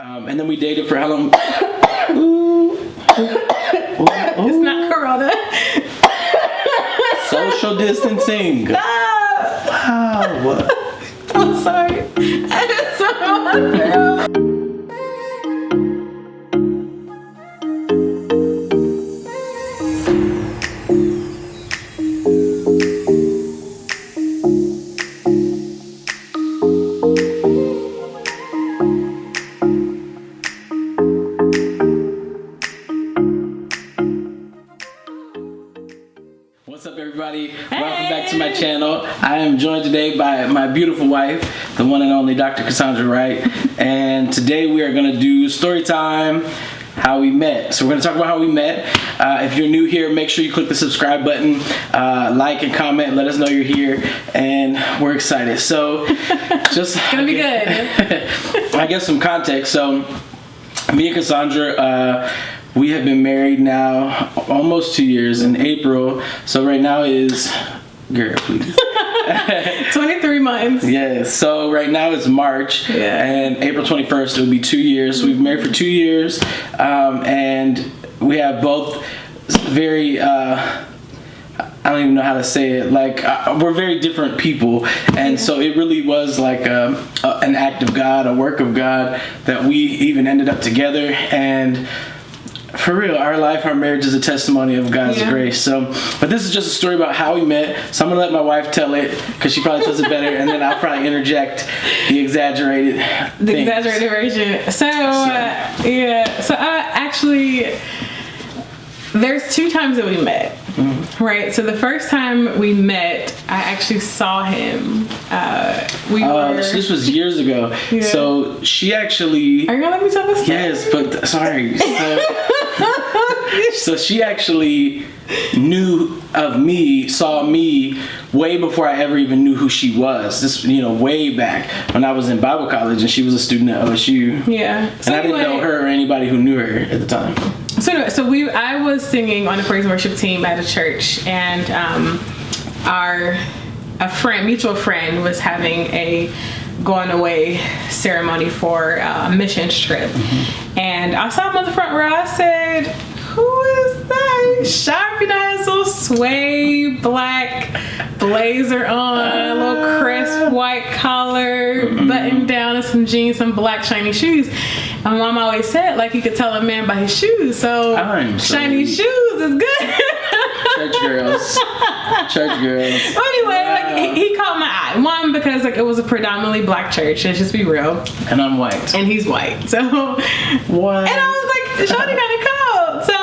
And then we dated for how long? It's not Corona. Social distancing. Stop. Wow. I'm sorry. I just don't know how I feel. What's up, everybody? Welcome back to my channel. I am joined today by my beautiful wife, the one and only Dr. Cassandra Wright. And today we are going to do story time, how we met. So we're going to talk about how we met. If you're new here, make sure you click the subscribe button, like and comment, let us know you're here, and we're excited. So just It's gonna be good. I guess some context. So me and Cassandra, we have been married now almost 2 years in April. So right now is, girl, please. 23 months. Yes. So right now it's March, and April 21st it will be 2 years. So we've been married for 2 years, and we have both very. I don't even know how to say it. Like we're very different people, and so it really was like an act of God, a work of God, that we even ended up together. And for real, our life, our marriage is a testimony of God's grace. So, but this is just a story about how we met. So I'm gonna let my wife tell it because she probably tells it better, and then I'll probably interject the exaggerated version. So I actually, there's 2 times that we met. Mm-hmm. Right. So the first time we met, I actually saw him. This was years ago. Yeah. So she actually. Are you gonna let me tell this? Yes, but sorry. So she actually knew of me, saw me way before I ever even knew who she was. This, way back when I was in Bible college and she was a student at OSU. Yeah. So and I didn't know her or anybody who knew her at the time. So anyway, I was singing on the praise and worship team at a church, and a mutual friend was having a going away ceremony for a missions trip. Mm-hmm. And I saw him on the front row. I said, "Who is that?" Sharpie has a suede black blazer on, a little crisp white collar, button down, and some jeans, some black shiny shoes. My mom always said, like, you could tell a man by his shoes. So shiny shoes is good. Church girls. Well, anyway, he caught my eye. One, because it was a predominantly black church. Let's just be real. And I'm white. And he's white. So what? And I was like, Shawty kind of cold. So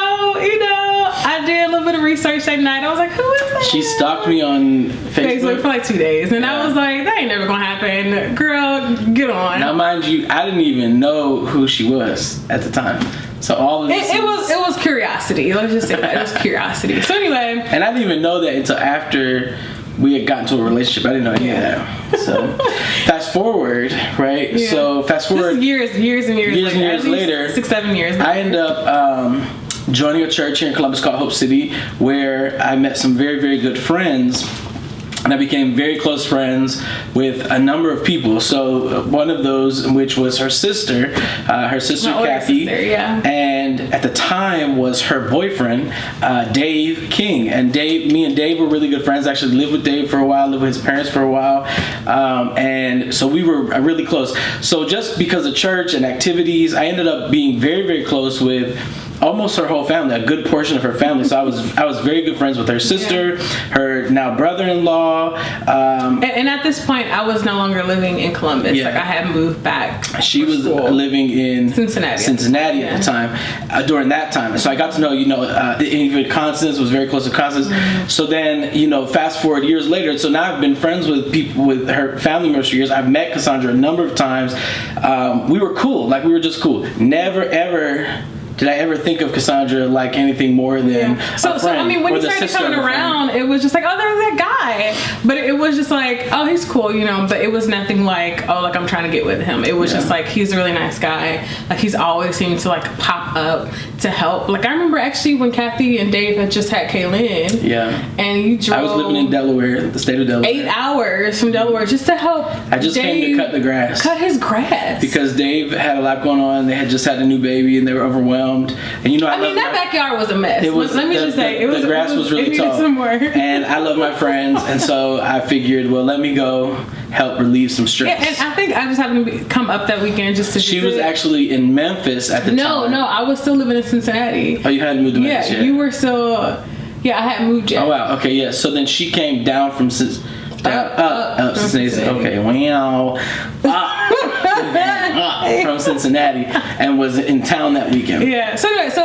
I did a little bit of research that night. I was like, who is that? She stalked me on Facebook for like 2 days, and I was like, that ain't never gonna happen. Girl, get on. Now, mind you, I didn't even know who she was at the time. So all of this it was curiosity. Let's just say that. It was curiosity. So anyway. And I didn't even know that until after we had gotten to a relationship. I didn't know any of that. So fast forward, right? Yeah. So fast forward. This is years and years later. 6-7 years later. I end up joining a church here in Columbus called Hope City, where I met some very, very good friends. And I became very close friends with a number of people. So one of those, which was her sister Kathy, and at the time was her boyfriend, Dave King. And me and Dave were really good friends. I actually lived with Dave for a while, lived with his parents for a while, and so we were really close. So just because of church and activities, I ended up being very, very close with almost her whole family, a good portion of her family. So I was very good friends with her sister, her now brother-in-law. And at this point, I was no longer living in Columbus. Yeah. Like I had moved back. She was living in Cincinnati at the time, during that time. So I got to know, even Constance, was very close to Constance. Mm-hmm. So then, fast forward years later. So now I've been friends with people, with her family members for years. I've met Cassandra a number of times. We were cool. Like we were just cool. Never, ever did I ever think of Cassandra like anything more than a so friend I mean, when or he the started sister coming of a friend? around, it was just like, oh, there's that guy. But it was just like, oh, he's cool, you know. But it was nothing like, oh, like I'm trying to get with him. It was just like, he's a really nice guy. Like he's always seemed to like pop up to help. Like I remember actually when Kathy and Dave had just had Kaylin. Yeah. And you drove. I was living in Delaware, the state of Delaware. 8 hours from Delaware just to help. I just came to cut the grass. Cut his grass. Because Dave had a lot going on. They had just had a new baby and they were overwhelmed. And you know, I mean, that backyard was a mess. It was. Let me just say, the grass was really tall. And I love my friends, and so I figured, well, let me go help relieve some stress. Yeah, and I think I just happened to come up that weekend just to. She was actually in Memphis at the time. No, I was still living in Cincinnati. Oh, you hadn't moved to Memphis yet? Yeah, you were still. Yeah, I hadn't moved yet. Oh wow. Okay, yeah. So then she came down from up Cincinnati. Okay, wow. From Cincinnati and was in town that weekend. Yeah. So anyway, so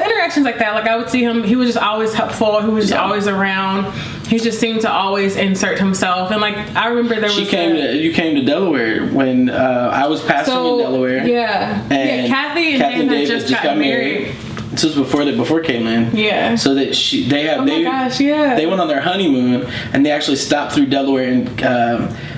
interactions like that, like I would see him. He was just always helpful. He was just always around. He just seemed to always insert himself. And like I remember you came to Delaware when I was pastoring in Delaware. Yeah. And Kathy and Dave just got married. This was before Kaylin. Yeah. So that they went on their honeymoon and they actually stopped through Delaware and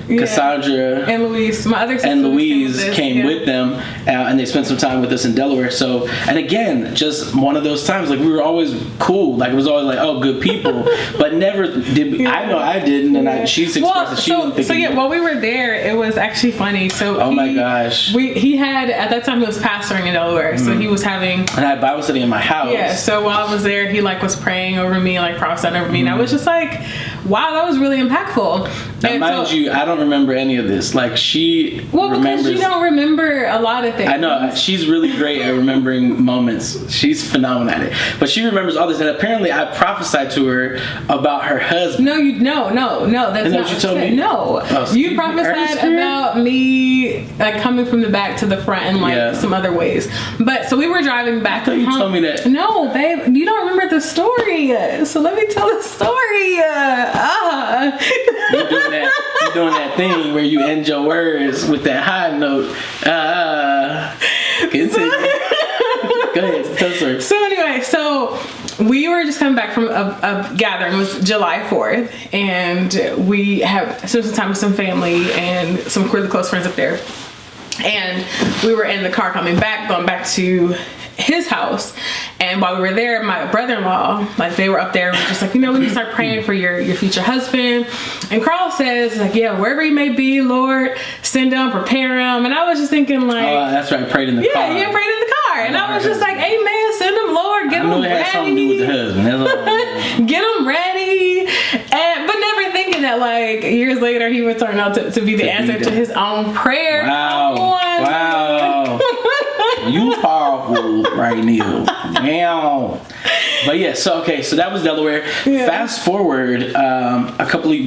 Cassandra and Louise, my other sister, and Louise came with them and they spent some time with us in Delaware. So, and again, just one of those times, like we were always cool. Like it was always like, oh, good people, but never did. I know I didn't, and she's expressed that she didn't think. So yeah, while we were there, it was actually funny. So my gosh, he had at that time he was pastoring in Delaware, so he was having and I had Bible study in my house. Yeah, so while I was there, he like was praying over me, like prophesying over me, and I was just like, wow, that was really impactful. Now, mind you, I don't remember any of this. Like she remembers. Because you don't remember a lot of things. I know she's really great at remembering moments. She's phenomenal at it. But she remembers all this, and apparently I prophesied to her about her husband. No. That's not what you told me. No, you prophesied about me like coming from the back to the front and like some other ways. But so we were driving back. You told me that. No, babe, you don't remember the story. So let me tell the story. You're doing that thing where you end your words with that high note. Go ahead, tell the story. So anyway, so we were just coming back from a gathering. It was July 4th, and we have spent some time with some family and some really close friends up there. And we were in the car going back to his house, and while we were there, my brother-in-law, like they were up there, just like, we need to start praying for your future husband. And Carl says, like, yeah, wherever he may be, Lord, send him, prepare him. And I was just thinking, like, oh, that's right, prayed in the car. Yeah, prayed in the car, and I was just like, amen, send him, Lord, get him ready. It had something to do with the husband. That's all. Get him ready, but never thinking that like years later he would turn out to be the answer to his own prayer. Wow. You powerful right now. Damn. But yeah, so that was Delaware. Yeah. Fast forward a couple of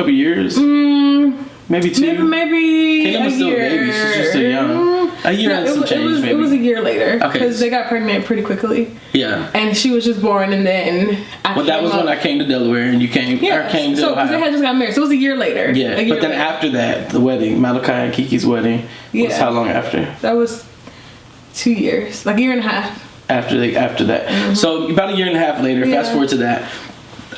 years? Maybe 2. Maybe Kaylin was still a baby. She's just still young. A year and some change, maybe. It was a year later. Okay. Because they got pregnant pretty quickly. Yeah. And she was just born, and then that was when I came to Delaware, and you came. Yeah. Came to Ohio. They had just got married, so it was a year later. Yeah. But then after that, the wedding, Malachi and Kiki's wedding, was how long after? That was 2 years, like a year and a half. After that. Mm-hmm. So about a year and a half later, fast forward to that,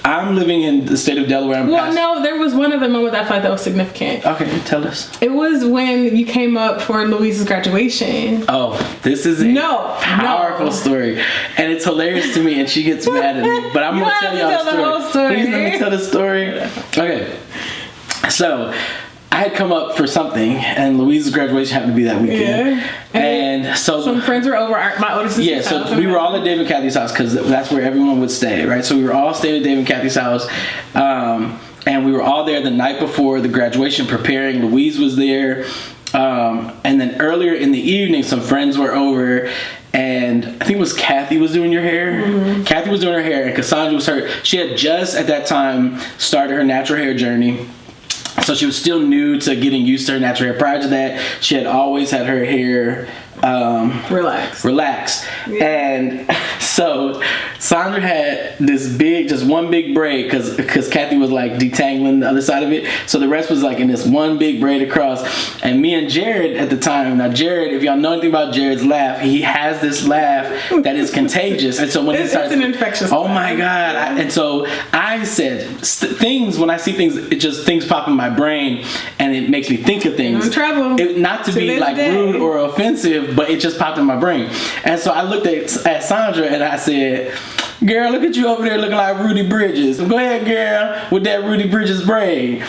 I'm living in the state of Delaware. No, there was one other moment I felt that was significant. Okay, tell us. It was when you came up for Louise's graduation. Oh, this is a powerful story. And it's hilarious to me, and she gets mad at me. But I'm going to tell y'all the story. Please let me tell the story. Okay. So I had come up for something, and Louise's graduation happened to be that weekend. Yeah. And so some friends were over my older sister's house. So we were all at Dave and Kathy's house because that's where everyone would stay, right? So we were all staying at Dave and Kathy's house. And we were all there the night before the graduation preparing. Louise was there. And then earlier in the evening, some friends were over. And I think it was Kathy was doing your hair. Mm-hmm. Kathy was doing her hair, and Cassandra was she had just at that time started her natural hair journey. So she was still new to getting used to her natural hair. Prior to that, she had always had her hair Relax. Yeah. And so Sandra had this big, just one big braid, because Kathy was like detangling the other side of it. So the rest was like in this one big braid across. And me and Jared at the time, now Jared, if y'all know anything about Jared's laugh, he has this laugh that is contagious. And so when he starts, it's an infectious oh laugh. my God. And so I said things, when I see things, things pop in my brain and it makes me think of things. I'm in trouble. Not to be like rude or offensive, but it just popped in my brain. And so I looked at Sandra and I said, girl, look at you over there looking like Rudy Bridges. Go ahead, girl, with that Rudy Bridges braid.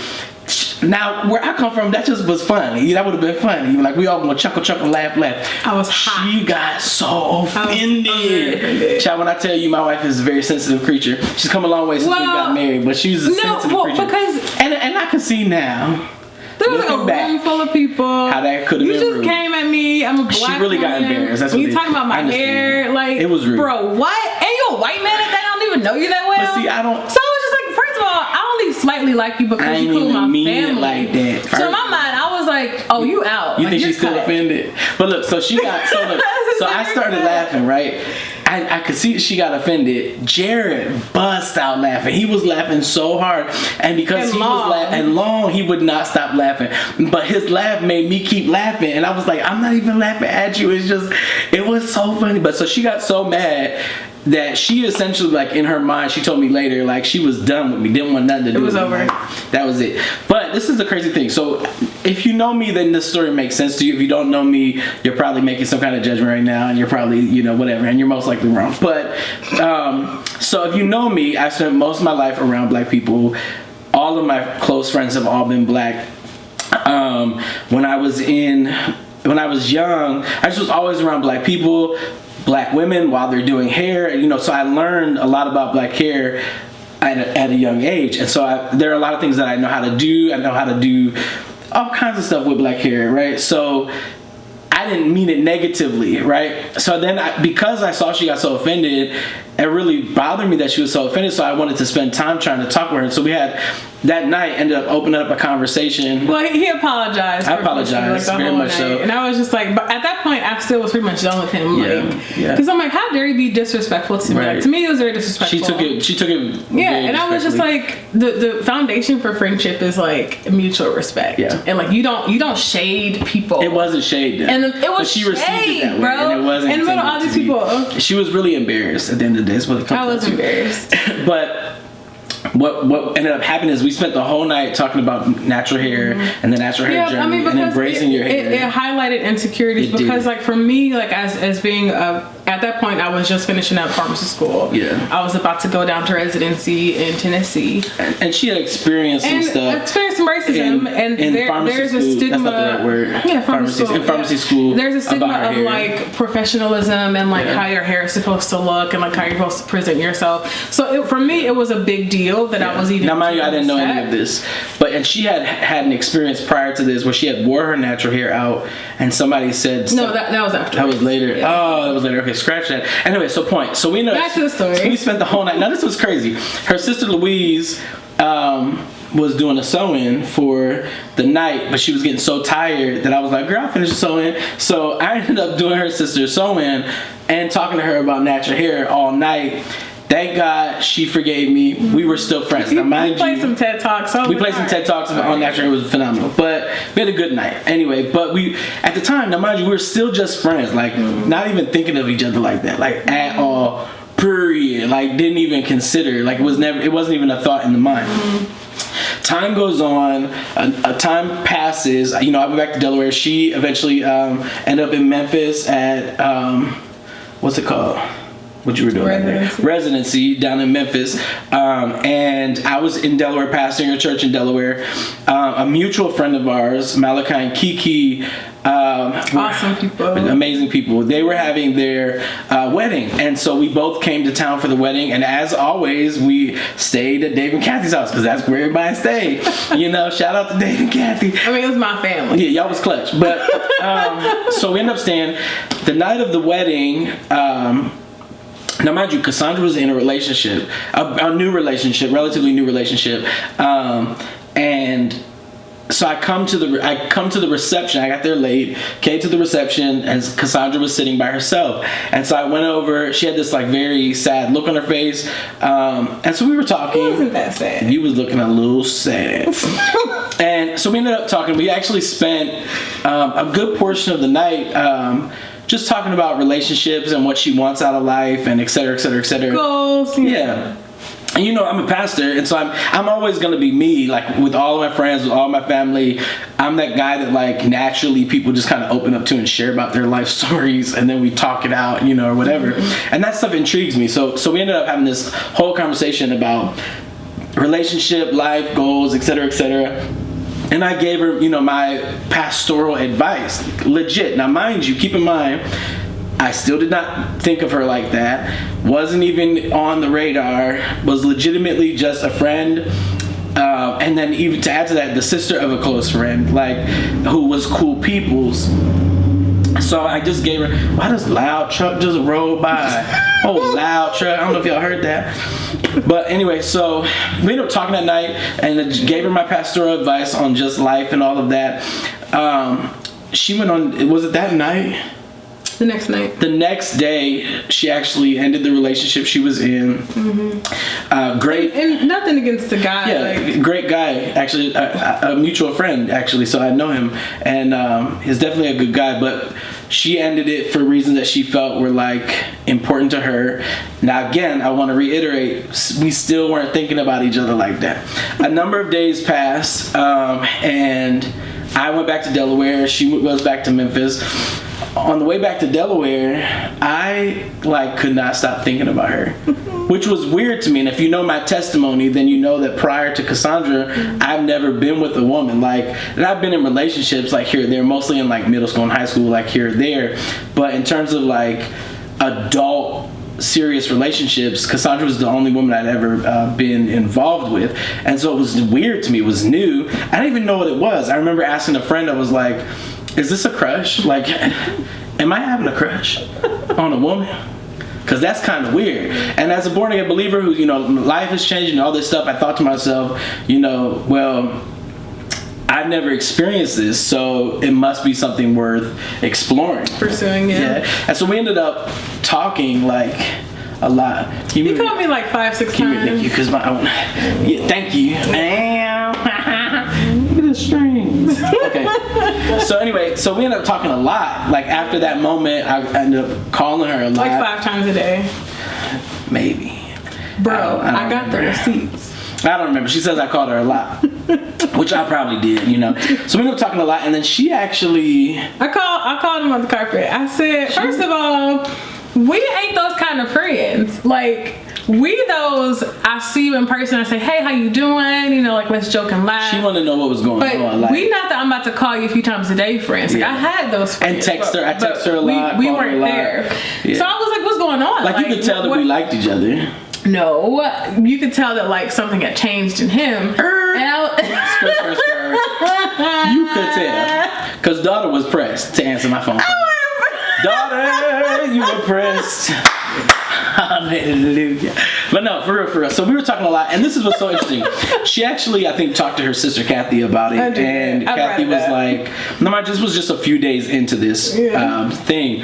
Now, where I come from, that just was funny. That would have been funny. Like, we all gonna chuckle, laugh. I was hot. She got so offended. Child, when I tell you, my wife is a very sensitive creature. She's come a long way since we got married, but she's a sensitive creature. And I can see now. There was like a room full of people. How that could have been rude. You just came at me. I'm a black She really got embarrassed. That's when what you talking about my hair, like it was rude. Bro, what? And you a white man at that? I don't even know you that well. But see, I don't. So it was just like, first of all, I only slightly like you because you cool my family. It like that. So in my mind, I was like, oh, you out. You like, think she's still offended? But look, so she got so I started laughing, right? I could see she got offended. Jared bust out laughing. He was laughing so hard, and because he was laughing long, he would not stop laughing. But his laugh made me keep laughing, and I was like, I'm not even laughing at you. It's just, it was so funny. But so she got so mad that she essentially, like, in her mind, she told me later, like, she was done with me, didn't want nothing to do with me. It was over. That was it. But this is the crazy thing. So if you know me, then this story makes sense to you. If you don't know me, you're probably making some kind of judgment right now, and you're probably, whatever, and you're most likely wrong. But so if you know me, I spent most of my life around black people. All of my close friends have all been black. When I was young, I just was always around black people, black women while they're doing hair, so I learned a lot about black hair at a young age. And so there are a lot of things that I know how to do. I know how to do all kinds of stuff with black hair, right? So I didn't mean it negatively, right? So then because I saw she got so offended, it really bothered me that she was so offended, so I wanted to spend time trying to talk with her. And so we had, that night, ended up opening up a conversation. Well, he apologized. I apologized, very much so. And I was just like, but at that point, I still was pretty much done with him. Because I'm like, how dare you be disrespectful to me? Right. Like, to me, it was very disrespectful. She took it yeah, and I was just like, the foundation for friendship is like mutual respect. Yeah. And like, you don't shade people. It wasn't shade then. And it was but she shade, received it that way, bro. and it wasn't in the middle of all these people. She was really embarrassed at the end of the day. I was embarrassed. But what ended up happening is we spent the whole night talking about natural hair and the natural hair journey and embracing your hair. It highlighted insecurities because like for me, like as being at that point, I was just finishing up pharmacy school. Yeah. I was about to go down to residency in Tennessee. And she had experienced some stuff. Experienced some racism. There's a stigma. That's not the right word. Yeah, pharmacy school. There's a stigma of like professionalism and like how your hair is supposed to look and like how you're supposed to present yourself. So for me, it was a big deal that I was even. Now, mind you, I didn't know any of this. And she had an experience prior to this where she had wore her natural hair out and somebody said. No, that was after. That was later. Yeah. Oh, that was later. Okay. Scratch that. Anyway, so we know. Back to the story. So we spent the whole night. Now this was crazy. Her sister Louise was doing a sew-in for the night, but she was getting so tired that I was like, girl, I'll finish the sew-in. So I ended up doing her sister's sew-in and talking to her about natural hair all night. Thank God she forgave me. We were still friends. Now, mind we played some TED Talks. We played some TED Talks on natural. It was phenomenal. But we had a good night. Anyway, but at the time, now mind you, we were still just friends. Like, not even thinking of each other like that. Like, at all. Period. Like, didn't even consider. Like, it wasn't even a thought in the mind. Time goes on, time passes. I went back to Delaware. She eventually ended up in Memphis at, what's it called? What you were doing residency down in Memphis, and I was in Delaware pastoring a church in Delaware. A mutual friend of ours, Malachi and Kiki, awesome people, amazing people. They were having their wedding, and so we both came to town for the wedding. And as always, we stayed at Dave and Kathy's house because that's where everybody stayed. Shout out to Dave and Kathy. I mean, it was my family. Yeah, y'all was clutch. But so we ended up staying the night of the wedding. Now, mind you, Cassandra was in a relationship, a new relationship, relatively new relationship, and So I come to the reception. I got there late, came to the reception, and Cassandra was sitting by herself. And so I went over. She had this like very sad look on her face. And so we were talking. It wasn't that sad. You was looking a little sad. And so we ended up talking. We actually spent a good portion of the night just talking about relationships and what she wants out of life, and et cetera, et cetera, et cetera. Goals. Yeah. And you know, I'm a pastor, and so I'm always gonna be me, like with all of my friends, with all my family. I'm that guy that like naturally people just kind of open up to and share about their life stories, and then we talk it out, you know, or whatever. And that stuff intrigues me. So we ended up having this whole conversation about relationship, life, goals, et cetera, et cetera. And I gave her, you know, my pastoral advice, legit. Now, mind you, keep in mind, I still did not think of her like that. Wasn't even on the radar. Was legitimately just a friend. And then even to add to that, the sister of a close friend, like, who was cool people's. So I just gave her, why does loud truck just roll by? Oh, loud truck. I don't know if y'all heard that. But anyway, so we ended up talking that night, and I gave her my pastoral advice on just life and all of that. She went on, was it that night? The next night. The next day, she actually ended the relationship she was in. Mm-hmm. Great. And nothing against the guy. Yeah, like, great guy. Actually, a mutual friend, actually, so I know him. And he's definitely a good guy. But she ended it for reasons that she felt were, like, important to her. Now, again, I want to reiterate, we still weren't thinking about each other like that. A number of days passed, and I went back to Delaware. She goes back to Memphis. On the way back to Delaware, I like could not stop thinking about her, which was weird to me. And if you know my testimony, then you know that prior to Cassandra, I've never been with a woman. Like, and I've been in relationships like here or there, mostly in like middle school and high school, like here or there. But in terms of like adult serious relationships, Cassandra was the only woman I'd ever been involved with. And so it was weird to me. It was new. I didn't even know what it was. I remember asking a friend, I was like, is this a crush? Like, am I having a crush on a woman? Because that's kind of weird. And as a born again believer who, you know, life is changing and all this stuff, I thought to myself, you know, well, I've never experienced this, so it must be something worth exploring. Pursuing, yeah. And so we ended up talking like a lot. You called me like 5-6 times. Thank you, because yeah, thank you. Look at the strings. Okay. So anyway, so we ended up talking a lot. Like after that moment, I ended up calling her a lot. Like 5 times a day. Maybe. Bro, I got the receipts. I don't remember. She says I called her a lot, which I probably did, you know. So we ended up talking a lot, and then she actually... I called him on the carpet. I said, first of all, we ain't those kind of friends. Like, we those, I see you in person, I say, hey, how you doing? You know, like, let's joke and laugh. She wanted to know what was going on. Like, we not that I'm about to call you a few times a day friends. Like, I had those friends. And text her. I text her a lot. We weren't there. Yeah. So I was like, what's going on? Like you could tell that we liked each other. No, you could tell that like something had changed in him. Skirt. You could tell, cause daughter was pressed to answer my phone. Daughter, you were pressed. Hallelujah. But no, for real. So we were talking a lot, and this is what's so interesting. She actually, I think, talked to her sister Kathy about it, and Kathy was like, "No, this was just a few days into this thing."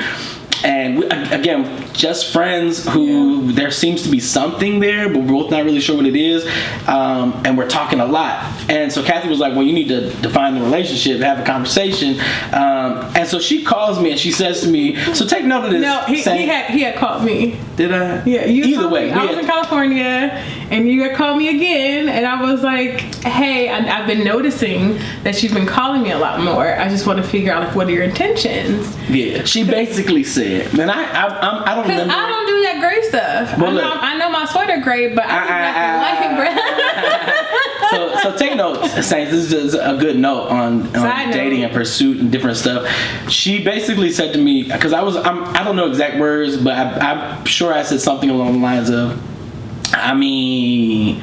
And again, just friends who there seems to be something there, but we're both not really sure what it is. And we're talking a lot. And so Kathy was like, well, you need to define the relationship, have a conversation. And so she calls me and she says to me, so take note of this. No, he had called me. Did I? Yeah. Either way. I was in California and you had called me again. And I was like, hey, I've been noticing that you've been calling me a lot more. I just want to figure out like, what are your intentions? Yeah. She basically said, and I don't remember. I don't do that gray stuff. Well, I know my sweater gray, but I do like So take note, Saints. This is a good note on dating and pursuit and different stuff. She basically said to me, because I don't know exact words, but I'm sure I said something along the lines of, I mean,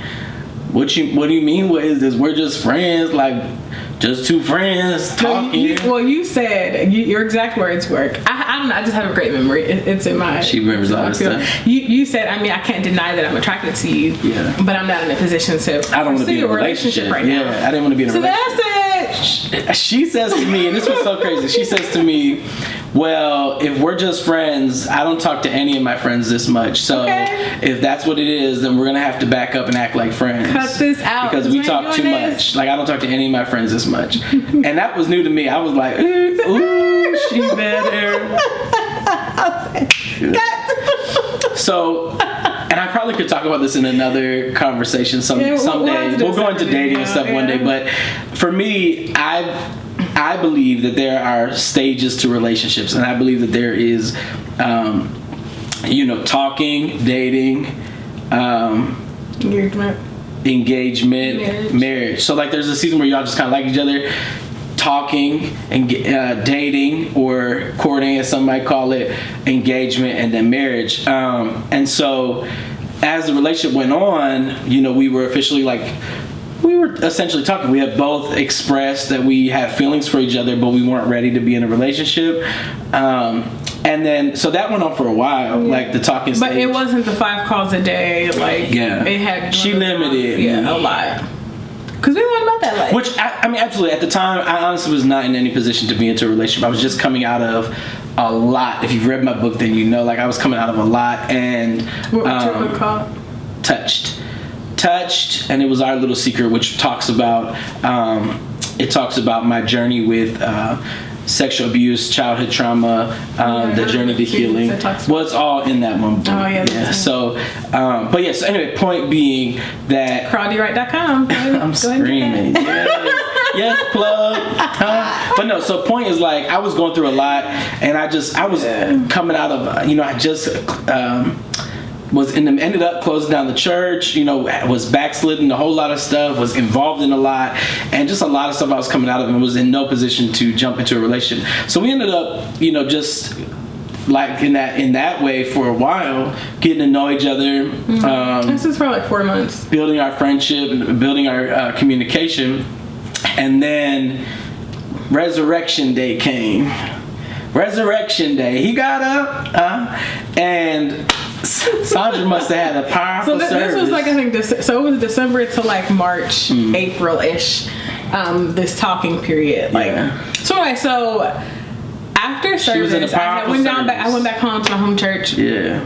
what do you mean? What is this? We're just friends, like. Just two friends talking. You said your exact words were. I don't know. I just have a great memory. It's in my. She remembers all this stuff. You said. I mean, I can't deny that I'm attracted to you. Yeah. But I'm not in a position to. I don't want to be in a relationship right now. Yeah, I didn't want to be in a relationship. So that's it. she says to me, and this was so crazy. She says to me, well, if we're just friends, I don't talk to any of my friends this much. So if that's what it is, then we're going to have to back up and act like friends. Cut this out. Because we talk too much. Like, I don't talk to any of my friends this much. And that was new to me. I was like, ooh, she better. So, and I probably could talk about this in another conversation someday. We'll go into dating and stuff one day. But for me, I believe that there are stages to relationships, and I believe that there is, talking, dating, engagement, marriage. So like, there's a season where y'all just kind of like each other, talking and dating, or courting, as some might call it, engagement, and then marriage. And so, as the relationship went on, we were essentially talking. We had both expressed that we had feelings for each other, but we weren't ready to be in a relationship. And then, so that went on for a while, like the talking stage. But it wasn't the 5 calls a day. Like, it had. She limited me. A lot. Because we weren't about that life. Which, I mean, absolutely. At the time, I honestly was not in any position to be into a relationship. I was just coming out of a lot. If you've read my book, then like, I was coming out of a lot. And what's your book called? Touched, and it was Our Little Secret, which talks about my journey with sexual abuse, childhood trauma, the journey to healing. Well, it's all in that one book. Oh, yeah. So, but yes. Anyway, point being that CrawlDRight.com. I'm screaming. Yes, plug. But no. So, point is, like, I was going through a lot, and I was coming out of. I just. Ended up closing down the church, was backslidden a whole lot of stuff, was involved in a lot, and just a lot of stuff I was coming out of, and was in no position to jump into a relationship. So we ended up, just like in that way for a while, getting to know each other. This is for like 4 months. Building our friendship, building our communication. And then Resurrection Day came. Resurrection Day. He got up, and Sandra must have had a powerful service. This was like, I think, so it was December to like March, April-ish, this talking period. So anyway, so after service, I went back home to my home church. Yeah.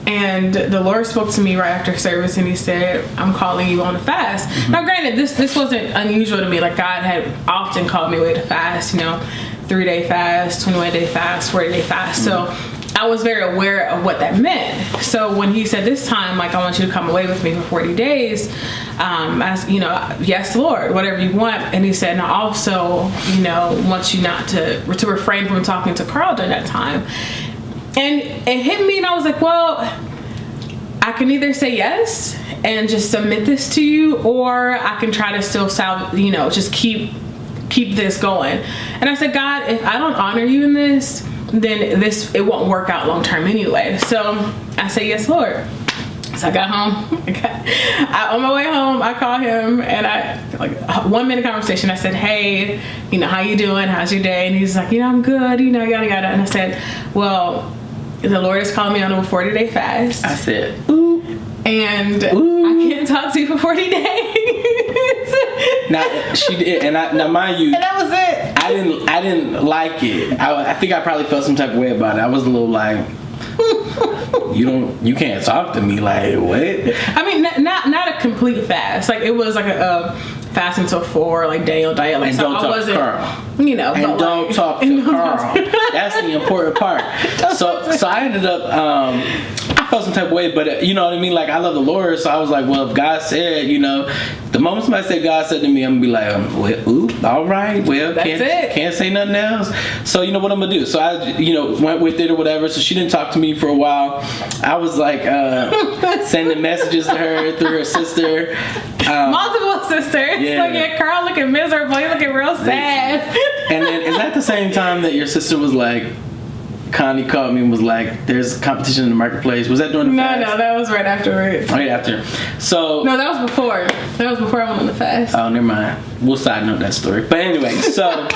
And the Lord spoke to me right after service, and He said, "I'm calling you on a fast." Now, granted, this wasn't unusual to me. Like, God had often called me away to fast. 3-day fast, 21-day fast, 40-day fast. So I was very aware of what that meant. So when He said this time, like, I want you to come away with me for 40 days, yes, Lord, whatever you want. And He said, and I also, want you not to refrain from talking to Carl during that time. And it hit me, and I was like, well, I can either say yes and just submit this to you, or I can try to still just keep this going. And I said, God, if I don't honor you in this, then it won't work out long term anyway. So I said, yes, Lord. So I got home. On my way home, I called him, and I, like, a 1-minute conversation. I said, hey, how you doing? How's your day? And he's like, I'm good, yada, yada. And I said, well, the Lord has called me on a 40-day fast. I said, ooh. And I can't talk to you for 40 days. Now she did, and now mind you, and that was it. I didn't like it. I think I probably felt some type of way about it. I was a little like, you can't talk to me, like, what? I mean, not a complete fast. Like, it was like a fast until 4, like Daniel diet. Like, and so don't I talk wasn't, to Carl. And don't talk to Carl. That's the important part. So I ended up, I felt some type of way, but you know what I mean? Like, I love the Lord, so I was like, well, if God said, the moment somebody said God said to me, I'm gonna be like, all right, well, can't say nothing else. So you know what I'm gonna do? So I, went with it or whatever. So she didn't talk to me for a while. I was like, sending messages to her through her sister. Multiple sisters. Yeah. Like, Carl looking miserable. You looking real sad. And then, is that the same time that your sister was like, Connie called me and was like, there's competition in the marketplace? Was that during the fast? No, that was right afterwards. Right after. So. No, that was before. That was before I went on the fast. Oh, never mind. We'll side note that story. But anyway, so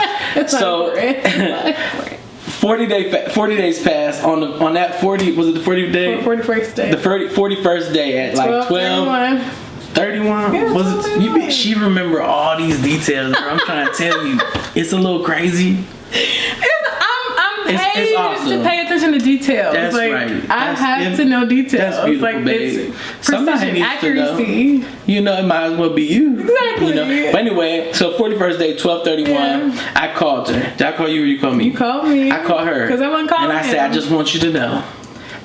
40 days passed on that 40, was it the 40th day? 41st day. The 41st day at like 12. 31? Yeah, Was it? 31. She remember all these details, girl. I'm trying to tell you, it's a little crazy. I'm It's paid awesome. to pay attention to details. That's like, right. I have to know details. That's beautiful, like babe. it's Somebody precision, needs to know. accuracy. You know, it might as well be you. Exactly. You know? But anyway, so 41st day, 12:31. Yeah. I called her. Did I call you or you called me? You called me. I called her. Because I wasn't calling And I said, him. I just want you to know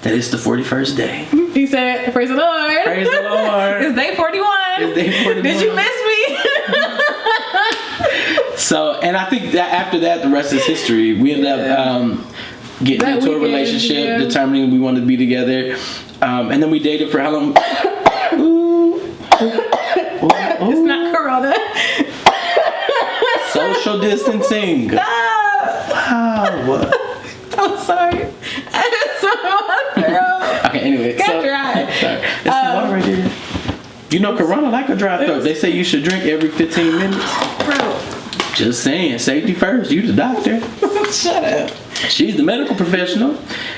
that it's the 41st day. He said, praise the Lord. Praise the Lord. It's day 41. It's day 41. Did you miss me? So, and I think that after that, the rest is history. We ended up getting That into a weekend, relationship, yeah. determining we wanted to be together. And then we dated for how long? Ooh. It's not Corona. Social distancing. Ah, Wow. I'm sorry. I just saw my throat. Okay, anyway. Got dry. Sorry. It's the water right here. You know, Corona like a dry throat. They say you should drink every 15 minutes. Bro, Just saying, safety first. You the doctor. shut up. She's the medical professional.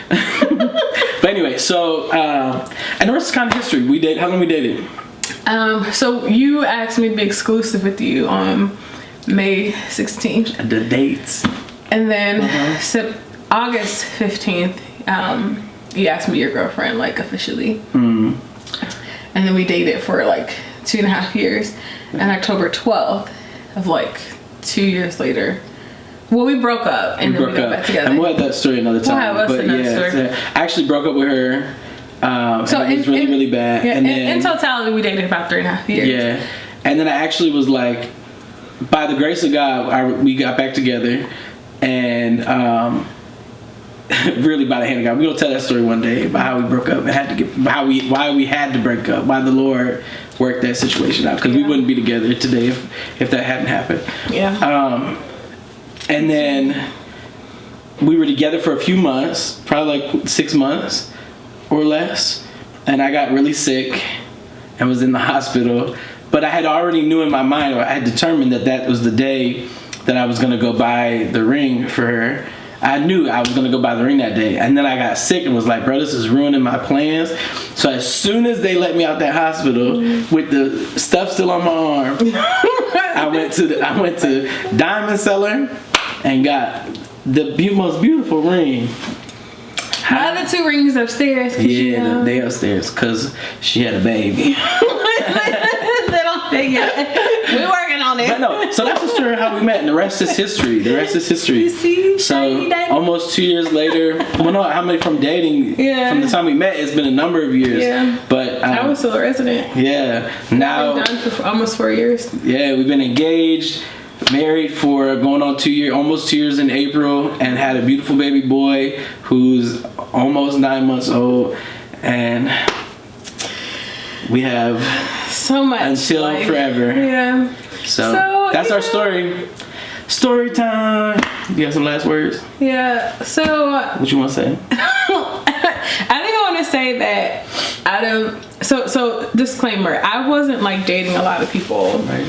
But anyway, so and the rest is kind of history. We dated. How long we dated? So you asked me to be exclusive with you on May 16th. The dates. And then August 15th, you asked me your girlfriend, like, officially. Mm. And then we dated for like 2.5 years. And October 12th of like 2 years later, well, we broke up and then we got back together. And we'll have that story another time. We'll have us another story. So I actually broke up with her. So and it was really bad. Yeah, and then, in totality, we dated about 3.5 years. Yeah. And then I actually was like, by the grace of God, we got back together. And really by the hand of God. We're going to tell that story one day about how we broke up and had to why we had to break up, why the Lord worked that situation out. Because we wouldn't be together today if that hadn't happened. Yeah. And then we were together for a few months, probably like 6 months or less. And I got really sick and was in the hospital. But I had already knew in my mind, or I had determined that was the day that I was going to go buy the ring for her. I knew I was going to go buy the ring that day. And then I got sick and was like, bro, this is ruining my plans. So as soon as they let me out that hospital with the stuff still on my arm, I went to Diamond Seller and got the most beautiful ring. My other 2 rings upstairs. Yeah, they upstairs because she had a baby. They don't fit yet. We're working on it. But no, so that's the story of how we met, and the rest is history. The rest is history. You see? So almost 2 years later, well, no, how many from dating? Yeah. From the time we met, it's been a number of years. Yeah. But I was still a resident. yeah. Now, I've been done for almost 4 years. yeah, we've been engaged, married for going on 2 years, almost 2 years in April, and had a beautiful baby boy who's almost 9 months old, and we have So much. until life. forever. Yeah. So that's our story. Story time. You got some last words? Yeah. So What you want to say? I think I want to say that so disclaimer, I wasn't like dating a lot of people. Right.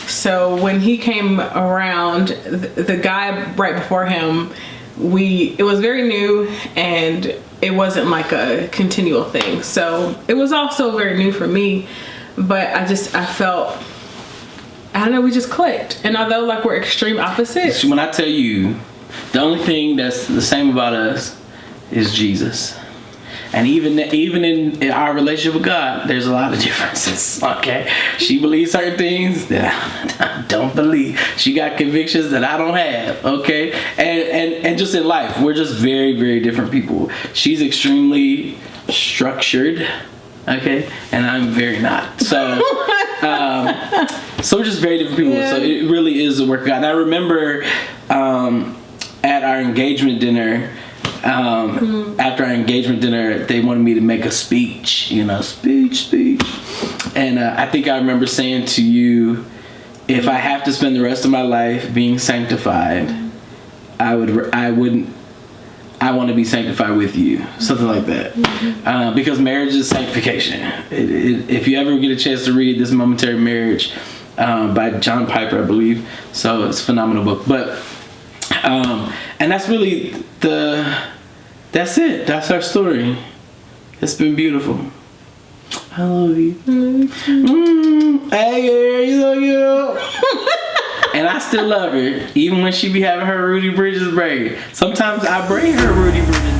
So when he came around, the guy right before him, it was very new and it wasn't like a continual thing. So it was also very new for me, but I felt, I don't know, we just clicked. And although like we're extreme opposites. When I tell you, the only thing that's the same about us is Jesus. And even in our relationship with God, there's a lot of differences. Okay, she believes certain things that I don't believe. She got convictions that I don't have. Okay, and just in life, we're just very, very different people. She's extremely structured. Okay, and I'm very not. So, so we're just very different people. Yeah. So it really is a work of God. And I remember at our engagement dinner. After our engagement dinner, they wanted me to make a speech, speech. And I think I remember saying to you, if I have to spend the rest of my life being sanctified, I want to be sanctified with you. Something like that. Because marriage is sanctification. If you ever get a chance to read This Momentary Marriage by John Piper, I believe. So it's a phenomenal book. But and that's really that's it. That's our story. It's been beautiful. I love you. Hey girl, you so cute. And I still love her, even when she be having her Rudy Bridges braid. Sometimes I braid her Rudy Bridges